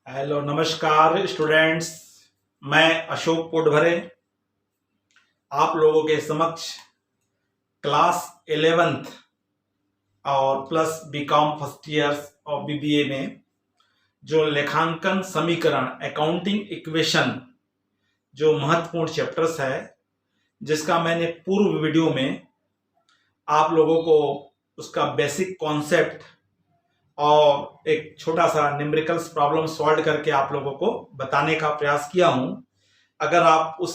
Hello नमस्कार students. मैं अशोक पोटभरे आप लोगों के समक्ष क्लास 11th और प्लस बीकॉम फर्स्ट ईयर्स और बीबीए में जो लेखांकन समीकरण अकाउंटिंग इक्वेशन जो महत्वपूर्ण चैप्टर्स है, जिसका मैंने पूर्व वीडियो में आप लोगों को उसका बेसिक कॉन्सेप्ट और एक छोटा सा न्यूमेरिकल्स प्रॉब्लम सॉल्व करके आप लोगों को बताने का प्रयास किया हूं। अगर आप उस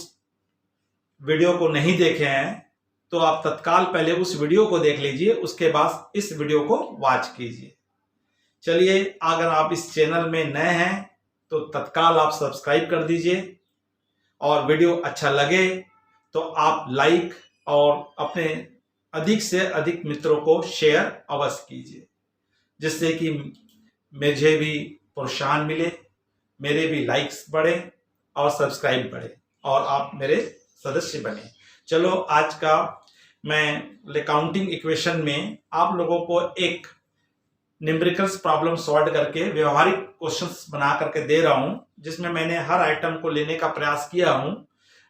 वीडियो को नहीं देखे हैं तो आप तत्काल पहले उस वीडियो को देख लीजिए, उसके बाद इस वीडियो को वॉच कीजिए। चलिए, अगर आप इस चैनल में नए हैं तो तत्काल आप सब्सक्राइब कर दीजिए और वीडियो अच्छा लगे तो आप लाइक और अपने अधिक से अधिक मित्रों को शेयर अवश्य कीजिए, जिससे कि मुझे भी प्रोत्साहन मिले, मेरे भी लाइक्स बढ़े और सब्सक्राइब बढ़े और आप मेरे सदस्य बने। चलो, आज का मैं अकाउंटिंग इक्वेशन में आप लोगों को एक न्यूमेरिकल्स प्रॉब्लम सॉल्व करके व्यवहारिक क्वेश्चंस बना करके दे रहा हूं, जिसमें मैंने हर आइटम को लेने का प्रयास किया हूं।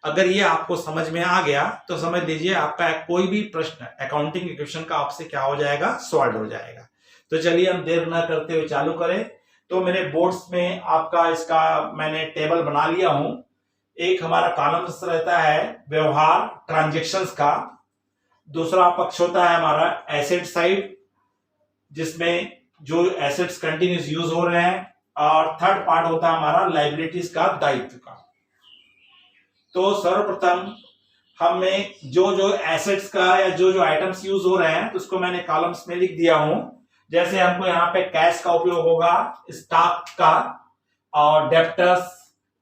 अगर ये आपको समझ में आ गया तो समझ लीजिए आपका कोई भी प्रश्न अकाउंटिंग इक्वेशन का आपसे क्या हो जाएगा, सॉल्व हो जाएगा। तो चलिए हम देर न करते हुए चालू करें। तो मेरे बोर्ड्स में आपका इसका मैंने टेबल बना लिया हूं। एक हमारा कॉलम्स रहता है व्यवहार ट्रांजैक्शंस का, दूसरा पक्ष होता है हमारा एसेट साइड, जिसमें जो एसेट्स कंटिन्यूस यूज हो रहे हैं, और थर्ड पार्ट होता है हमारा लायबिलिटीज का, दायित्व का। तो सर्वप्रथम हमें जो जो एसेट्स का या जो जो आइटम्स यूज हो रहे हैं तो उसको मैंने कॉलम्स में लिख दिया हूं। जैसे हमको यहाँ पे कैश का उपयोग होगा, स्टॉक का, और डेप्टर्स,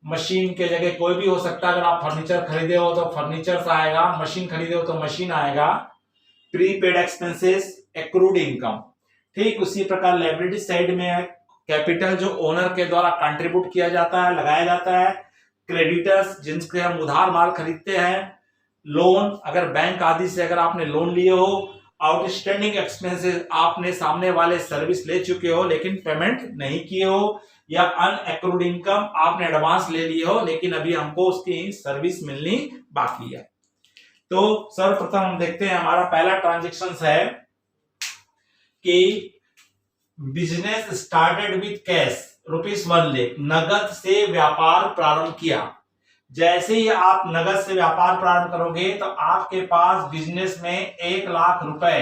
मशीन के जगह कोई भी हो सकता है। अगर आप फर्नीचर खरीदे हो तो फर्नीचर आएगा, मशीन खरीदे हो तो मशीन आएगा। Prepaid expenses, accrued income. ठीक उसी प्रकार लायबिलिटी साइड में कैपिटल जो ओनर के द्वारा कंट्रीब्यूट किया जाता है, लगाया जाता है। क्रेडिटर्स, जिनसे हम उधार माल खरीदते हैं। लोन, अगर बैंक आदि से अगर आपने लोन लिए हो। आउटस्टैंडिंग एक्सपेंसेस, आपने सामने वाले सर्विस ले चुके हो लेकिन पेमेंट नहीं किए हो, या अनएक्रूड इनकम, आपने एडवांस ले लिए हो लेकिन अभी हमको उसकी सर्विस मिलनी बाकी है। तो सर्वप्रथम हम देखते हैं, हमारा पहला ट्रांजेक्शन है कि business started with cash ₹1 lakh, नगद से व्यापार प्रारंभ किया। जैसे ही आप नगद से व्यापार प्रारंभ करोगे तो आपके पास बिजनेस में 1 लाख रुपए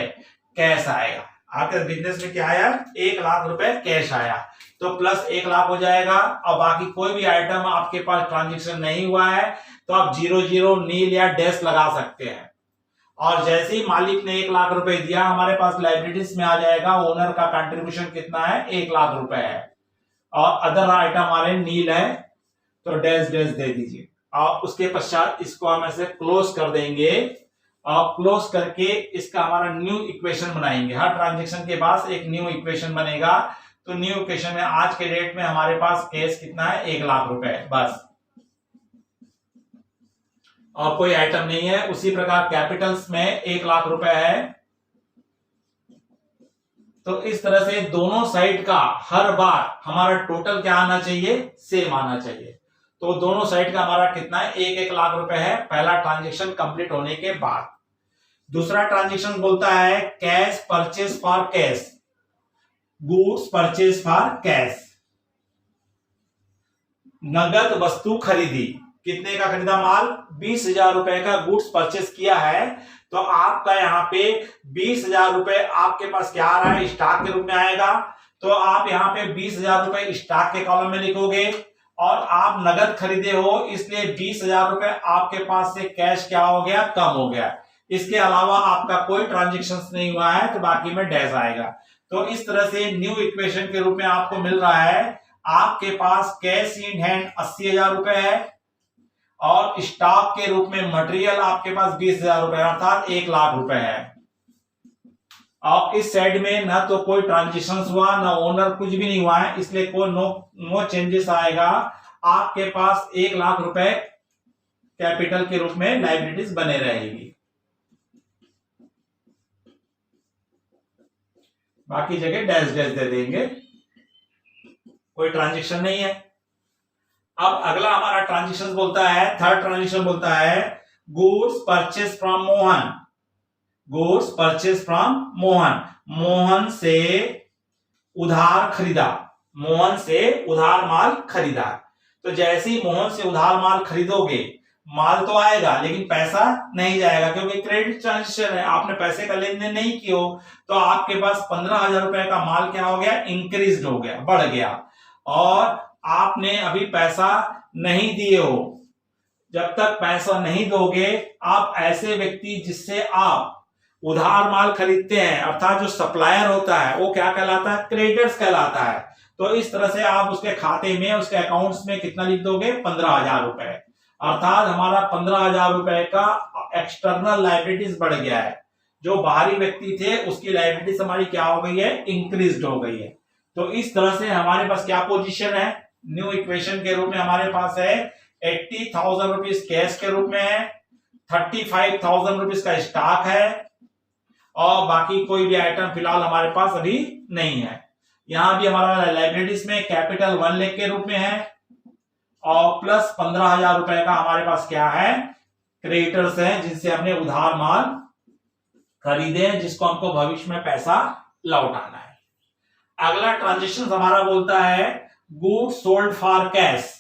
कैश आएगा। आपके बिजनेस में क्या आया? 1 लाख रुपए कैश आया, तो प्लस 1 लाख हो जाएगा। और बाकी कोई भी आइटम आपके पास ट्रांजेक्शन नहीं हुआ है तो आप 00, नील या डैश लगा सकते हैं। और जैसे ही मालिक ने 1 लाख रुपए दिया, हमारे पास लायबिलिटीज में आ जाएगा ओनर का कंट्रीब्यूशन कितना है, 1 लाख रुपए है। और अदर आइटम हमारे नील है तो डैश डैश दे दीजिए। और उसके पश्चात इसको हम ऐसे क्लोज कर देंगे, और क्लोज करके इसका हमारा न्यू इक्वेशन बनाएंगे। हर ट्रांजेक्शन के बाद एक न्यू इक्वेशन बनेगा। तो न्यू इक्वेशन में आज के डेट में हमारे पास कैश कितना है, 1 लाख रुपए, बस, और कोई आइटम नहीं है। उसी प्रकार कैपिटल्स में 1 लाख रुपए है। तो इस तरह से दोनों साइड का हर बार हमारा टोटल क्या आना चाहिए, सेम आना चाहिए। तो दोनों साइड का हमारा कितना है, 1-1 लाख रुपए है पहला ट्रांजेक्शन कंप्लीट होने के बाद। दूसरा ट्रांजेक्शन बोलता है cash purchase for cash, goods purchase for cash. नगद वस्तु खरीदी, कितने का खरीदा माल, 20,000 रुपए का गुड्स परचेज किया है। तो आपका यहाँ पे 20,000 रुपए आपके पास क्या आ रहा है, स्टॉक के रूप में आएगा। तो आप यहाँ पे 20,000 रुपए स्टॉक के कॉलम में लिखोगे, और आप नगद खरीदे हो इसलिए 20,000 रुपए आपके पास से कैश क्या हो गया, कम हो गया। इसके अलावा आपका कोई ट्रांजेक्शन नहीं हुआ है तो बाकी में डैश आएगा। तो इस तरह से न्यू इक्वेशन के रूप में आपको मिल रहा है, आपके पास कैश इन हैंड 80,000 रुपए है, और स्टॉक के रूप में मटेरियल आपके पास 20,000 रुपए अर्थात 1 लाख रुपए है। और इस साइड में ना तो कोई ट्रांजेक्शन हुआ, ना ओनर कुछ भी नहीं हुआ है, इसलिए कोई नो चेंजेस आएगा। आपके पास 1 लाख रुपए कैपिटल के रूप में लायबिलिटीज बने रहेगी। बाकी जगह डैश डैश दे देंगे, कोई ट्रांजेक्शन नहीं है। अब अगला हमारा ट्रांजेक्शन बोलता है, थर्ड ट्रांजेक्शन बोलता है goods purchase from Mohan. Goods purchase from Mohan, Mohan से उधार खरीदा, मोहन से उधार माल खरीदा। तो जैसे ही मोहन से उधार माल खरीदोगे, माल तो आएगा लेकिन पैसा नहीं जाएगा, क्योंकि क्रेडिट ट्रांजेक्शन है, आपने पैसे का लेन देन नहीं किया हो, तो आपके पास 15,000 रुपए का माल क्या हो गया, इंक्रीज हो गया, बढ़ गया, और आपने अभी पैसा नहीं दिए हो। जब तक पैसा नहीं दोगे, आप ऐसे व्यक्ति जिससे आप उधार माल खरीदते हैं, अर्थात जो सप्लायर होता है, वो क्या कहलाता है, क्रेडिटर्स कहलाता है। तो इस तरह से आप उसके खाते में, उसके अकाउंट्स में कितना लिख दोगे, 15,000 रुपए, अर्थात हमारा 15,000 रुपए का एक्सटर्नल लायबिलिटीज बढ़ गया है। जो बाहरी व्यक्ति थे उसकी लायबिलिटीज हमारी क्या हो गई है, इंक्रीज हो गई है। तो इस तरह से हमारे पास क्या पोजीशन है, न्यू इक्वेशन के रूप में हमारे पास है 80,000 रुपीज कैश के रूप में है, 35,000 रुपीज का स्टॉक है, और बाकी कोई भी आइटम फिलहाल हमारे पास अभी नहीं है। यहां भी हमारा लाइबिलिटीज में कैपिटल 1 लाख के रूप में है, और प्लस 15,000 रुपए का हमारे पास क्या है, क्रेडिटर्स हैं, जिनसे हमने उधार माल खरीदे, जिसको हमको भविष्य में पैसा लौटाना है। अगला ट्रांजेक्शन हमारा बोलता है good sold for cash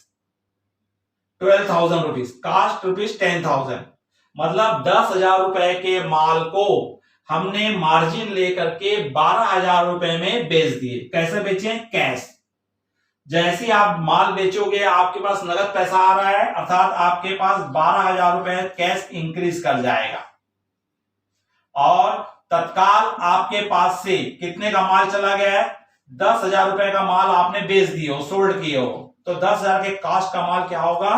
12,000 rupees, cost rupees 10,000, मतलब 10,000 रुपए के माल को हमने मार्जिन लेकर के 12,000 रुपए में बेच दिए। कैसे बेचे, कैश। जैसे ही आप माल बेचोगे, आपके पास नगद पैसा आ रहा है, अर्थात आपके पास 12,000 रुपए कैश इंक्रीज कर जाएगा, और तत्काल आपके पास से कितने का माल चला गया है, 10,000 रुपए का माल आपने बेच दिए हो, सोल्ड किए हो, तो 10,000 के कास्ट का माल क्या होगा,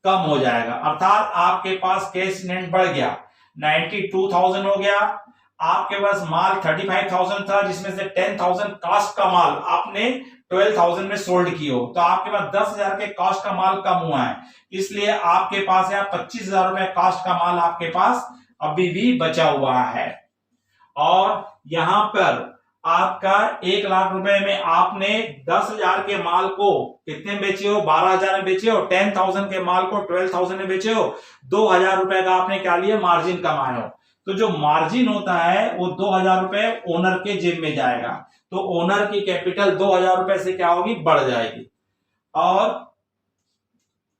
कम हो जाएगा, अर्थात आपके पास कैश नेट बढ़ गया, 92,000 हो गया। आपके पास माल 35,000 था, जिसमें से 10,000 कास्ट का माल आपने 12,000 में सोल्ड किए हो, तो आपके पास 10,000 के कास्ट का माल कम हुआ है, इसलिए आपके पास है 25,000 रुपए कास्ट का माल आपके पास अभी भी बचा हुआ है। और यहां पर आपका 1 लाख रुपए में आपने 10,000 के माल को कितने बेचे हो, 12,000 में बेचे हो, 10,000 के माल को 12,000 में बेचे हो, 2,000 रुपए का आपने क्या लिया, मार्जिन कमाए हो। तो जो मार्जिन होता है वो 2,000 रुपए ओनर के जेब में जाएगा, तो ओनर की कैपिटल 2,000 रुपए से क्या होगी, बढ़ जाएगी। और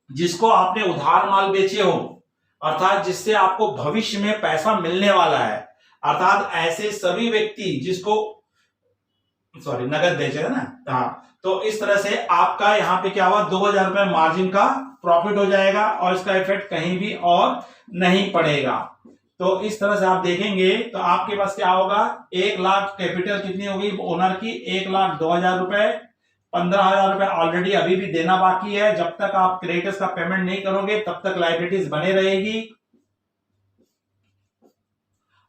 जिसको आपने उधार माल बेचे हो, अर्थात जिससे आपको भविष्य में पैसा मिलने वाला है, अर्थात ऐसे सभी व्यक्ति जिसको नगद बेचे है ना, हाँ, तो इस तरह से आपका यहाँ पे क्या हुआ, 2,000 रुपए मार्जिन का प्रॉफिट हो जाएगा, और इसका इफेक्ट कहीं भी और नहीं पड़ेगा। तो इस तरह से आप देखेंगे तो आपके पास क्या होगा, 1 लाख कैपिटल कितनी होगी ओनर की, 1,02,000 रुपए, 15,000 रुपए ऑलरेडी अभी भी देना बाकी है। जब तक आप क्रेडिटर्स का पेमेंट नहीं करोगे तब तक लायबिलिटीज बने रहेगी।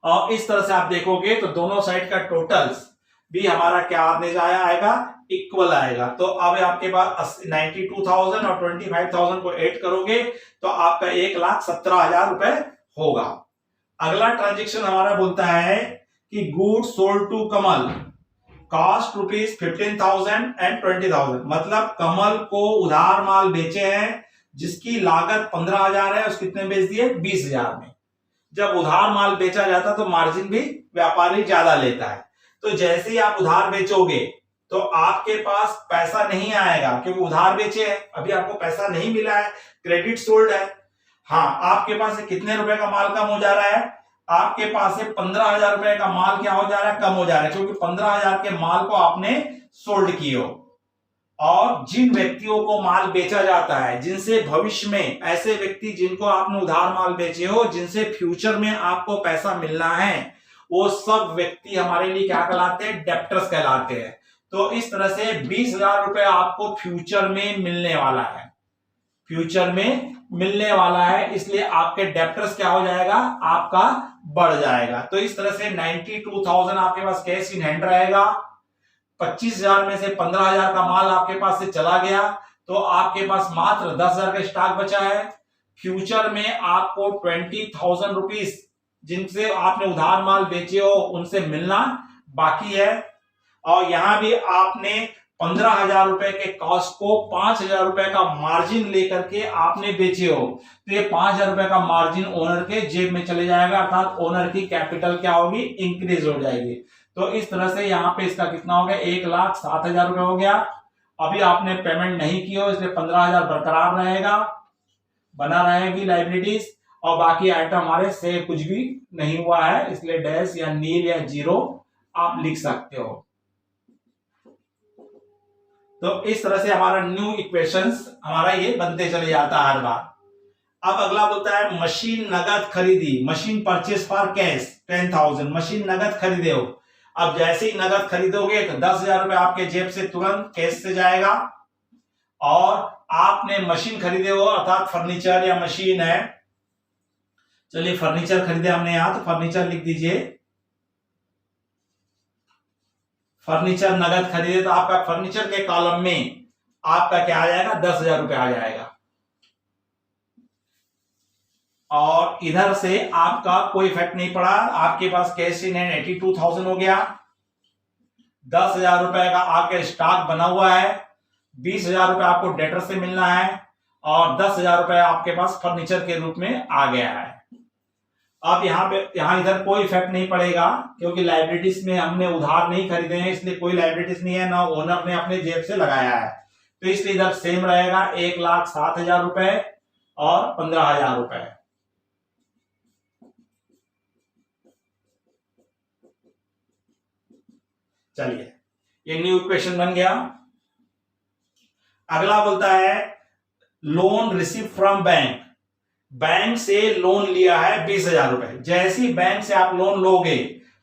और इस तरह से आप देखोगे तो दोनों साइड का टोटल्स भी हमारा क्या आएगा, इक्वल आएगा। तो अब आपके पास 92,000 और 25,000 को ऐड करोगे तो आपका 1,17,000 रुपए होगा। अगला ट्रांजेक्शन हमारा बोलता है कि goods sold to Kamal cost rupees 15,000 and 20,000, मतलब कमल को उधार माल बेचे हैं जिसकी लागत 15,000 है, उसको कितने बेच दिए, 20,000 में। जब उधार माल बेचा जाता तो मार्जिन भी व्यापारी ज्यादा लेता है। तो जैसे ही आप उधार बेचोगे तो आपके पास पैसा नहीं आएगा, क्योंकि उधार बेचे हैं, अभी आपको पैसा नहीं मिला है, क्रेडिट सोल्ड है। हाँ, आपके पास से कितने रुपए का माल कम हो जा रहा है, आपके पास से 15,000 रुपए का माल क्या हो जा रहा है, कम हो जा रहा है, क्योंकि 15,000 के माल को आपने सोल्ड किए हो। और जिन व्यक्तियों को माल बेचा जाता है, जिनसे भविष्य में, ऐसे व्यक्ति जिनको आपने उधार माल बेचे हो, जिनसे फ्यूचर में आपको पैसा मिलना है, वो सब व्यक्ति हमारे लिए क्या कहलाते हैं, डेप्टर्स कहलाते हैं। तो इस तरह से 20,000 रुपए आपको फ्यूचर में मिलने वाला है, फ्यूचर में मिलने वाला है, इसलिए आपके डेप्टर्स क्या हो जाएगा, आपका बढ़ जाएगा। तो इस तरह से 92,000 आपके पास कैश इन हैंड रहेगा। 25,000 में से 15,000 का माल आपके पास से चला गया, तो आपके पास मात्र 10,000 का स्टॉक बचा है। फ्यूचर में आपको 20,000 रुपीज जिनसे आपने उधार माल बेचे हो उनसे मिलना बाकी है। और यहां भी आपने 15,000 रुपए के कॉस्ट को 5,000 रुपए का मार्जिन लेकर के आपने बेचे हो, तो ये 5,000 रुपए का मार्जिन ओनर के जेब में चले जाएगा, अर्थात ओनर की कैपिटल क्या होगी, इंक्रीज हो जाएगी। तो इस तरह से यहाँ पे इसका कितना हो गया, 1,07,000 रुपए हो गया। अभी आपने पेमेंट नहीं की हो, इसलिए 15,000 बरकरार रहेगा, बना रहेगी लाइबिलिटीज, और बाकी आइटम हमारे से कुछ भी नहीं हुआ है, इसलिए डैश या नील या जीरो आप लिख सकते हो। तो इस तरह से हमारा न्यू इक्वेशंस हमारा ये बनते चले जाता है हर बार। अब अगला बोलता है मशीन नगद खरीदी, machine purchase for cash 10,000, machine नगद खरीदे हो। अब जैसे ही नगद खरीदोगे तो 10,000 रुपए आपके जेब से तुरंत कैश से जाएगा, और आपने मशीन खरीदे हो अर्थात फर्नीचर या मशीन है, चलिए फर्नीचर खरीदे हमने यहां, तो फर्नीचर लिख दीजिए, फर्नीचर नगद खरीदे, तो आपका फर्नीचर के कॉलम में आपका क्या आ जाएगा, 10,000 रुपए आ जाएगा। और इधर से आपका कोई इफेक्ट नहीं पड़ा, आपके पास कैश इन हैंड 82,000 हो गया, 10,000 रुपए का आपके स्टॉक बना हुआ है, 20,000 रुपए आपको डेटर से मिलना है, और 10,000 रुपए आपके पास फर्नीचर के रूप में आ गया है। अब यहाँ इधर कोई इफेक्ट नहीं पड़ेगा, क्योंकि लाइबिलिटीज में हमने उधार नहीं खरीदे हैं, इसलिए कोई लाइबिलिटीज नहीं है, ना ओनर ने अपने जेब से लगाया है, तो इसलिए इधर सेम रहेगा 1,07,000 रुपए और 15,000 रुपए। चलिए ये न्यू इक्वेशन बन गया। अगला बोलता है loan receive from bank, bank से लोन लिया है 20,000 रुपए। जैसे ही बैंक से आप लोन लोगे,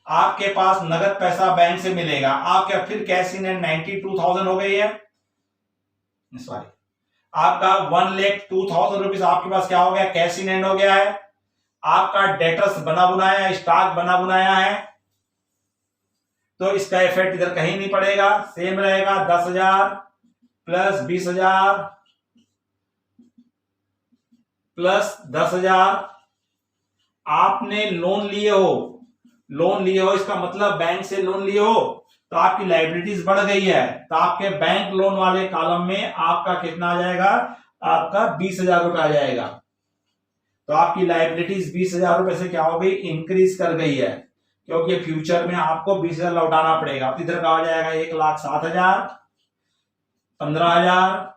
आपके पास नगद पैसा बैंक से मिलेगा, आपके फिर कैश इन हैंड 92,000 हो गई है, सॉरी आपका 1,02,000 रुपीज आपके पास क्या हो गया, कैश इन हैंड हो गया है। आपका डेटर्स बना बुनाया, स्टॉक बना बुनाया है, तो इसका इफेक्ट इधर कहीं नहीं पड़ेगा, सेम रहेगा 10,000 प्लस 20,000 प्लस 10,000। आपने लोन लिए हो, इसका मतलब बैंक से लोन लिए हो, तो आपकी लाइबिलिटीज बढ़ गई है, तो आपके बैंक लोन वाले कॉलम में आपका कितना आ जाएगा, आपका 20,000 रुपए आ जाएगा। तो आपकी लाइबिलिटीज 20,000 रुपए से क्या हो गई, इंक्रीज कर गई है, क्योंकि फ्यूचर में आपको 20,000 लौटाना पड़ेगा। तो इधर का आ जाएगा 1,07,000, 15,000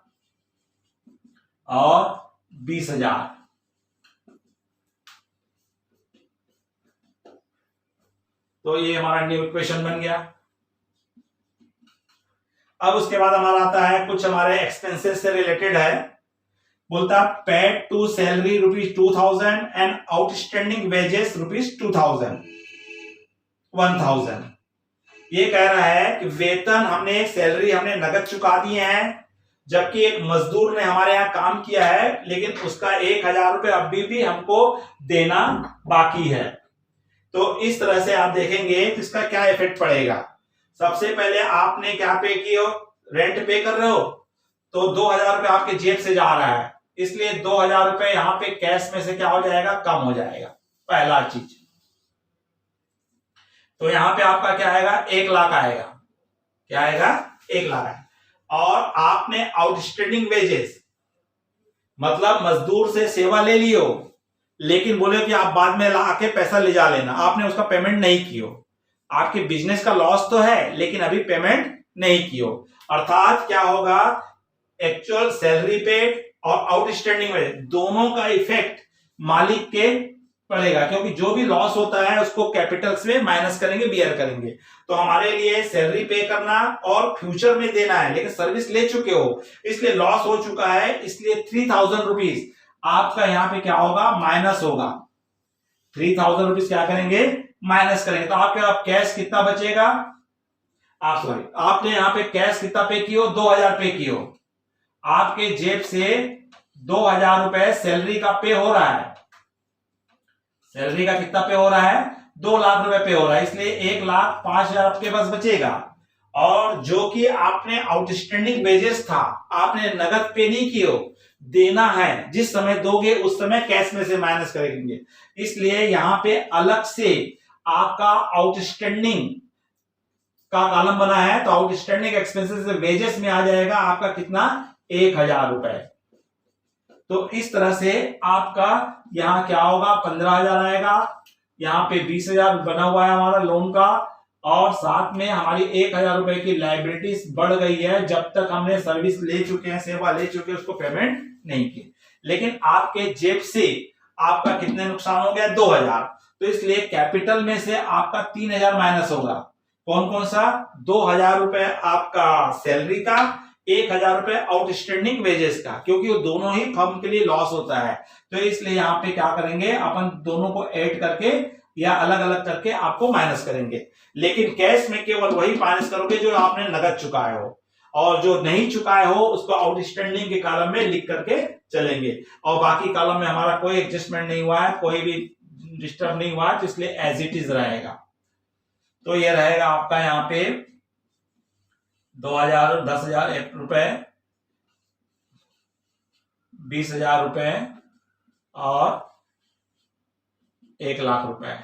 और 20,000। तो ये हमारा न्यू इक्वेशन बन गया। अब उसके बाद हमारा आता है कुछ हमारे एक्सपेंसेस से रिलेटेड है, बोलता है paid to salary ₹2,000 and outstanding wages ₹2,000 1,000। ये कह रहा है कि वेतन हमने सैलरी हमने नगद चुका दिए हैं, जबकि एक मजदूर ने हमारे यहाँ काम किया है, लेकिन उसका 1,000 रुपए अभी भी हमको देना बाकी है। तो इस तरह से आप देखेंगे तो इसका क्या इफेक्ट पड़ेगा। सबसे पहले आपने क्या पे किए, रेंट पे कर रहे हो, तो 2,000 रुपए आपके जेब से जा रहा है, इसलिए 2,000 रुपए यहाँ पे कैश में से क्या हो जाएगा, कम हो जाएगा, पहला चीज। तो यहां पे आपका क्या आएगा, 1,00,000 आएगा, क्या आएगा, 1,00,000 आएगा। और आपने आउटस्टैंडिंग वेजेस मतलब मजदूर से सेवा ले लियो, लेकिन बोले कि आप बाद में ला के पैसा ले जा लेना, आपने उसका पेमेंट नहीं कियो, आपके बिजनेस का लॉस तो है लेकिन अभी पेमेंट नहीं कियो, अर्थात क्या होगा, एक्चुअल सैलरी पेड और आउटस्टैंडिंग वेज दोनों का इफेक्ट मालिक के पड़ेगा, क्योंकि जो भी लॉस होता है उसको कैपिटल से माइनस करेंगे, बियर करेंगे। तो हमारे लिए सैलरी पे करना और फ्यूचर में देना है, लेकिन सर्विस ले चुके हो इसलिए लॉस हो चुका है, इसलिए 3,000 रुपीज आपका यहाँ पे क्या होगा, माइनस होगा। 3,000 रुपीज क्या करेंगे, माइनस करेंगे। तो आपके आप कैश कितना बचेगा, आपने यहाँ पे कैश कितना पे कियो, 2,000 पे कियो, आपके जेब से 2,000 रुपए सैलरी का पे हो रहा है, सैलरी का कितना पे हो रहा है, 2,00,000 रुपए पे हो रहा है, इसलिए 1,05,000 आपके पास बचेगा। और जो कि आपने आउटस्टैंडिंग वेजेस था, आपने नगद पे नहीं किए, देना है, जिस समय दोगे उस समय कैश में से माइनस करेंगे, इसलिए यहां पे अलग से आपका आउटस्टैंडिंग का कॉलम बना है, तो आउटस्टैंडिंग एक्सपेंसेस वेजेस में आ जाएगा आपका कितना, 1000 रुपए। तो इस तरह से आपका यहाँ क्या होगा, 15,000 आएगा, यहाँ पे 20,000 बना हुआ है हमारा लोन का, और साथ में हमारी 1,000 रुपए की लाइबिलिटीज बढ़ गई है जब तक हमने सर्विस ले चुके हैं, सेवा ले चुके हैं, उसको पेमेंट नहीं की। लेकिन आपके जेब से आपका कितने नुकसान हो गया, 2,000। तो इसलिए कैपिटल में से आपका 3,000 माइनस होगा। कौन कौन सा, 2,000 रुपए आपका सैलरी का, 1,000 रुपए आउटस्टैंडिंग वेजेस का, क्योंकि वो दोनों ही फर्म के लिए लॉस होता है। तो इसलिए यहाँ पे क्या करेंगे, अपन दोनों को ऐड करके या अलग अलग करके आपको माइनस करेंगे। लेकिन कैश में केवल वही माइनस करोगे जो आपने नगद चुकाए हो, और जो नहीं चुकाए हो उसको आउटस्टैंडिंग के कॉलम में लिख करके चलेंगे। और बाकी कॉलम में हमारा कोई एडजस्टमेंट नहीं हुआ है, कोई भी डिस्टर्ब नहीं हुआ है, तो इसलिए एज इट इज रहेगा। तो ये रहेगा आपका यहाँ पे 2,000, 10,000 रुपए, 20,000 रुपए और 1,00,000 रुपए।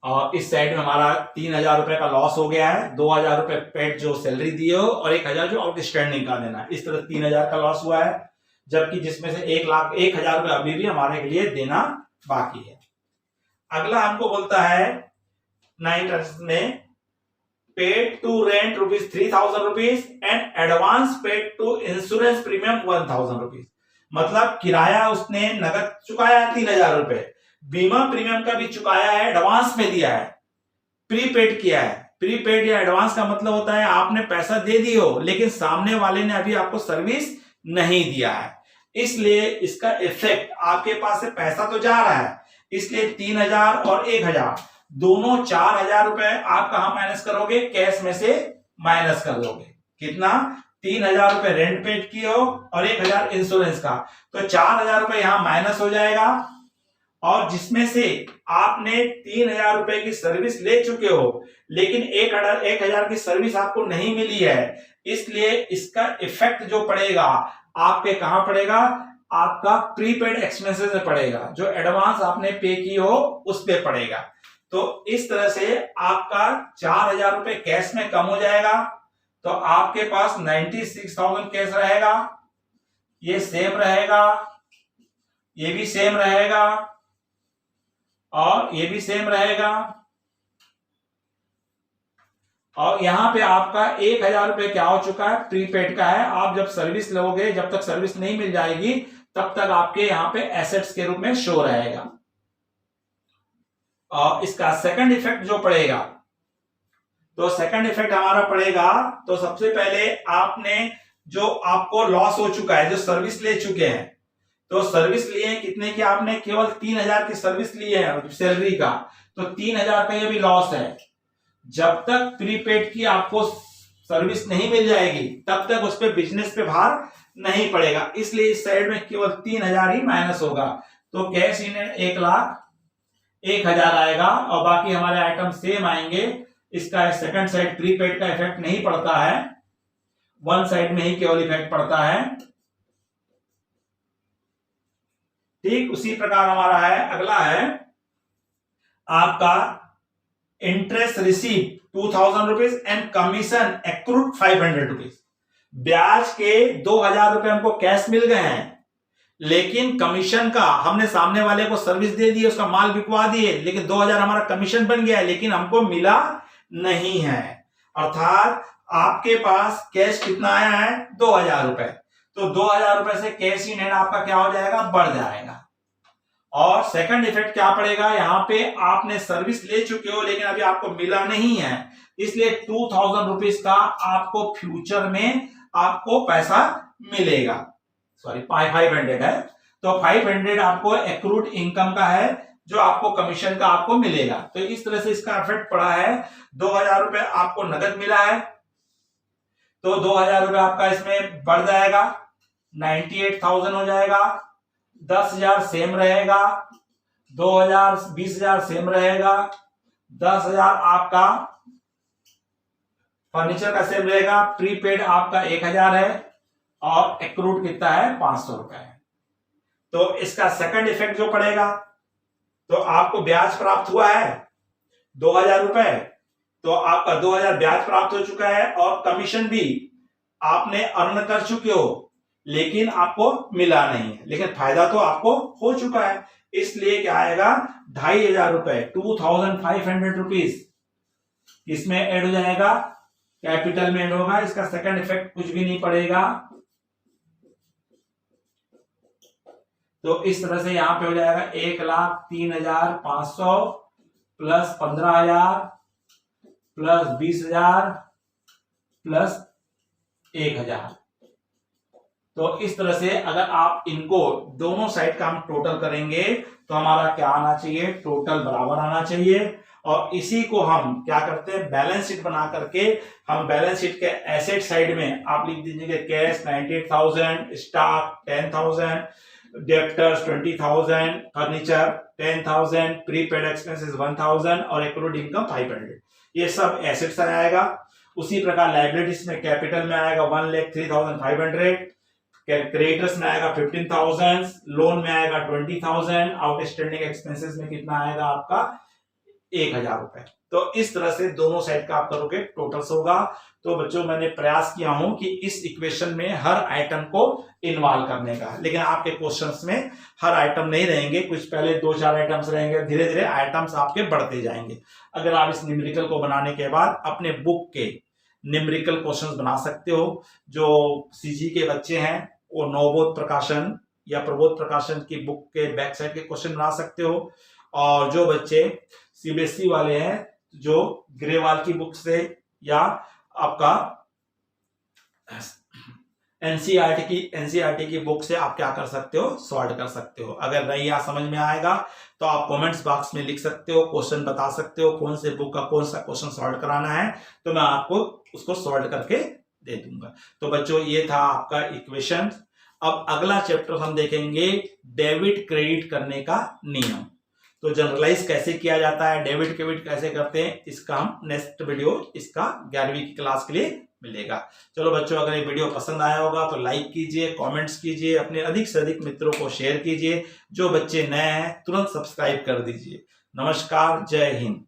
और इस साइड में हमारा 3,000 रुपए का लॉस हो गया है, 2,000 रुपए पेड जो सैलरी दिए हो और 1,000 जो आउटस्टैंडिंग का देना है। इस तरह 3,000 का लॉस हुआ है, जबकि जिसमें से 1,00,000 रुपए अभी भी हमारे के लिए देना बाकी है। अगला हमको बोलता है 9 में, paid to rent ₹3,000 and advance paid to insurance premium 1,000 rupees. मतलब किराया उसने नगद चुकाया 3,000 रुपए, बीमा प्रीमियम का भी चुकाया है, एडवांस में दिया है, प्रीपेड किया है। प्रीपेड या एडवांस का मतलब होता है आपने पैसा दे दिए हो लेकिन सामने वाले ने अभी आपको सर्विस नहीं दिया है, इसलिए इसका इफेक्ट आपके पास से पैसा तो जा रहा है, इसलिए 3,000 और 1,000 दोनों 4,000 रुपए आप कहां माइनस करोगे, कैश में से माइनस कर दोगे। कितना, 3,000 रुपए रेंट पेड किए हो और 1,000 इंश्योरेंस का, तो 4,000 रुपए यहां माइनस हो जाएगा। और जिसमें से आपने 3,000 रुपए की सर्विस ले चुके हो लेकिन 1,000 की सर्विस आपको नहीं मिली है, इसलिए इसका इफेक्ट जो पड़ेगा आपके कहां पड़ेगा, आपका प्रीपेड एक्सपेंसेस में पड़ेगा, जो एडवांस आपने पे की हो उस पे पड़ेगा। तो इस तरह से आपका 4,000 रुपए कैश में कम हो जाएगा, तो आपके पास 96,000 कैश रहेगा, ये सेम रहेगा, ये भी सेम रहेगा और ये भी सेम रहेगा। और यहां पे आपका 1,000 रुपए क्या हो चुका है, प्रीपेड का है। आप जब सर्विस लोगे, जब तक सर्विस नहीं मिल जाएगी तब तक आपके यहां पे एसेट्स के रूप में शो रहेगा। और इसका सेकंड इफेक्ट जो पड़ेगा, तो सेकंड इफेक्ट हमारा पड़ेगा, तो सबसे पहले आपने जो आपको लॉस हो चुका है, जो सर्विस ले चुके हैं, तो सर्विस लिए कितने की, आपने केवल 3,000 की सर्विस ली है सैलरी का, तो 3,000 का ये भी लॉस है। जब तक प्रीपेड की आपको सर्विस नहीं मिल जाएगी तब तक उस पर बिजनेस पे भार नहीं पड़ेगा, इसलिए इस साइड में केवल 3,000 ही माइनस होगा। तो कैश इन 1,01,000 आएगा और बाकी हमारे आइटम सेम आएंगे। इसका सेकंड साइड प्रीपेड का इफेक्ट नहीं पड़ता है, वन साइड में ही केवल इफेक्ट पड़ता है। ठीक उसी प्रकार हमारा है, अगला है आपका interest receive 2,000 rupees and commission accrued 500 rupees. ब्याज के 2,000 रुपए हमको कैश मिल गए हैं, लेकिन कमीशन का हमने सामने वाले को सर्विस दे दी, उसका माल बिकवा दिए, लेकिन 2,000 हमारा कमीशन बन गया है, लेकिन हमको मिला नहीं है। अर्थात आपके पास कैश कितना आया है, 2,000 रुपए, तो 2,000 रुपए से कैश इन हैंड आपका क्या हो जाएगा, बढ़ जाएगा। और सेकंड इफेक्ट क्या पड़ेगा, यहां पे आपने सर्विस ले चुके हो लेकिन अभी आपको मिला नहीं है, इसलिए 2,000 रुपीज का आपको फ्यूचर में आपको पैसा मिलेगा। सॉरी 500 है, तो 500 आपको एक्रूड इनकम का है जो आपको कमीशन का आपको मिलेगा। तो इस तरह से इसका इफेक्ट पड़ा है। 2,000 रुपए आपको नगद मिला है, तो 2,000 रुपए आपका इसमें बढ़ जाएगा, 98,000 हो जाएगा। 10,000 सेम रहेगा, 2,000 20,000 सेम रहेगा, 10,000 आपका फर्नीचर का सेम रहेगा, प्रीपेड आपका 1,000 है और एक्रूड कितना है, 500 रुपए है। तो इसका सेकंड इफेक्ट जो पड़ेगा, तो आपको ब्याज प्राप्त हुआ है 2,000 रुपए, तो आपका 2000 ब्याज प्राप्त हो चुका है और कमीशन भी आपने अर्न कर चुके हो, लेकिन आपको मिला नहीं है, लेकिन फायदा तो आपको हो चुका है। इसलिए क्या आएगा, 2500 रुपए, 2500 रुपीज इसमें ऐड हो जाएगा, कैपिटल में ऐड होगा। इसका सेकंड इफेक्ट कुछ भी नहीं पड़ेगा। तो इस तरह से यहां पे हो जाएगा 1,03,500 प्लस 15,000 प्लस 20,000 प्लस 1,000। तो इस तरह से अगर आप इनको दोनों साइड का हम टोटल करेंगे तो हमारा क्या आना चाहिए, टोटल बराबर आना चाहिए। और इसी को हम क्या करते हैं, बैलेंस शीट बना करके हम बैलेंस शीट के एसेट साइड में आप लिख दीजिए cash 98,000, stock 10,000, debtors 20,000, furniture 10,000, prepaid expenses 1,000 और एक्रूड इनकम 500। ये सब एसेट्स में आएगा। उसी प्रकार लाइबिलिटीज में कैपिटल में आएगा 1,03,500, क्रेडिटर्स में आएगा 15,000, लोन में आएगा 20,000, आउटस्टैंडिंग एक्सपेंसेस में कितना आएगा आपका 1,000 रुपए। तो इस तरह से दोनों साइड का आप करोगे टोटल्स होगा। तो बच्चों मैंने प्रयास किया हूं कि इस इक्वेशन में हर आइटम को इन्वॉल्व करने का, लेकिन आपके क्वेश्चंस में हर आइटम नहीं रहेंगे, कुछ पहले 2-4 आइटम्स रहेंगे, धीरे धीरे आइटम्स आपके बढ़ते जाएंगे। अगर आप इस न्यूमेरिकल को बनाने के बाद अपने बुक के न्यूमेरिकल क्वेश्चंस बना सकते हो। जो सीजी के बच्चे हैं वो नवबोध प्रकाशन या प्रबोध प्रकाशन की बुक के बैक साइड के क्वेश्चन बना सकते हो, और जो बच्चे सीबीएसई वाले हैं जो ग्रेवाल की बुक से या आपका एनसीईआरटी की बुक से आप क्या कर सकते हो, सॉल्व कर सकते हो। अगर नहीं या समझ में आएगा तो आप कमेंट्स बॉक्स में लिख सकते हो, क्वेश्चन बता सकते हो कौन से बुक का कौन सा क्वेश्चन सॉल्व कराना है, तो मैं आपको उसको सॉल्व करके दे दूंगा। तो बच्चों ये था आपका इक्वेशन। अब अगला चैप्टर हम देखेंगे डेबिट क्रेडिट करने का नियम। तो जनरलाइज कैसे किया जाता है, डेबिट क्रेडिट कैसे करते हैं, इसका हम नेक्स्ट वीडियो इसका 11वीं की क्लास के लिए मिलेगा। चलो बच्चों, अगर ये वीडियो पसंद आया होगा तो लाइक कीजिए, कमेंट्स कीजिए, अपने अधिक से अधिक मित्रों को शेयर कीजिए। जो बच्चे नए हैं तुरंत सब्सक्राइब कर दीजिए। नमस्कार, जय हिंद।